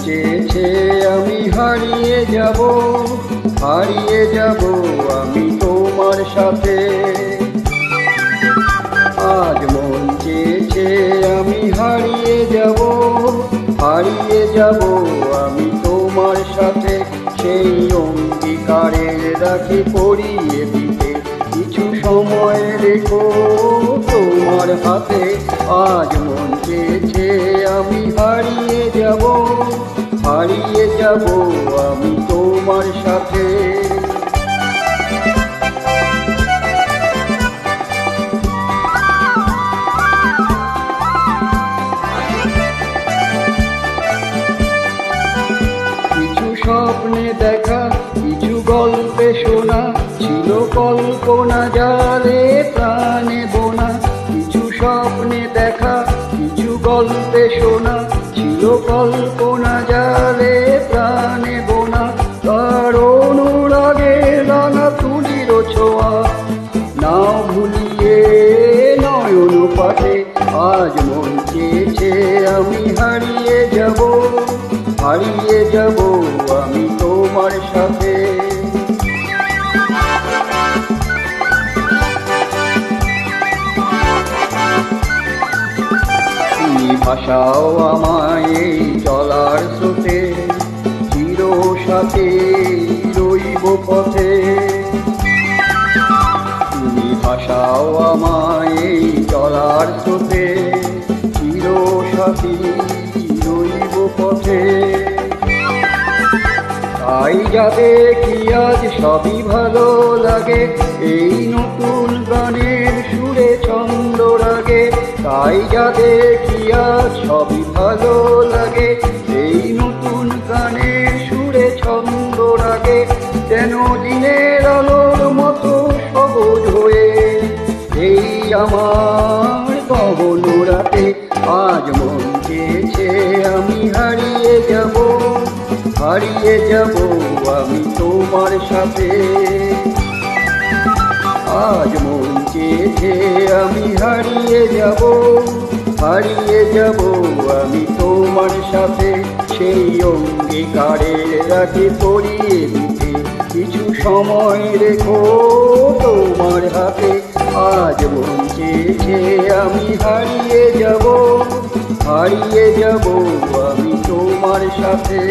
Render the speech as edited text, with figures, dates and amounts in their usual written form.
চেয়েছে আমি হারিয়ে যাব আমি তোমার সাথে। আজ মন চেয়েছে আমি হারিয়ে যাব আমি তোমার সাথে। সেই অঙ্গীকারের রাখি পরিয়ে দিতে কিছু সময় রেখো তোমার হাতে। আজ মন চেয়েছে আমি হারিয়ে যাব আমি তোমার সাথে। কিছু স্বপ্নে দেখা, কিছু গল্পে শোনা, ছিল কল্পনা জালে প্রাণে বোনা। কিছু স্বপ্নে দেখা, কিছু গল্পে শোনা, ছিল কল্পনা জালে প্রাণে বোনা। তার অনুরাগে রাঙা তুলির ছোঁয়া নাও ভুলিয়ে নয়ন পাঠে। আজ মন চেয়েছে আমি হারিয়ে যাব আমি তোমার সাথে। তুমি ভাসাও আমায় এই চলার স্রোতে, চির সাথে রইব পথে। তুমি ভাসাও আমায় এই চলার স্রোতে, চির সাথী রইব পথে। তাই যা দেখি আজ সবই ভালো লাগে, এই নতুন গানের সুরে ছন্দ রাগে। তাই যা দেখি আজ সবই ভালো লাগে, এই নতুন গানের সুরে ছন্দ রাগে। যেন দিনের আলোর মতো সবুজ হয়ে এই আমার গহন রাতে। আজ মন চেয়েছে আমি হারিয়ে যাব আমি তোমার সাথে। আজ মন চেয়েছে আমি হারিয়ে যাব আমি তোমার সাথে। সেই অঙ্গীকারের রাখি পরিয়ে দিতে কিছু সময় রেখো তোমার হাতে। আজ মন চেয়েছে আমি হারিয়ে যাব আমি তোমার সাথে।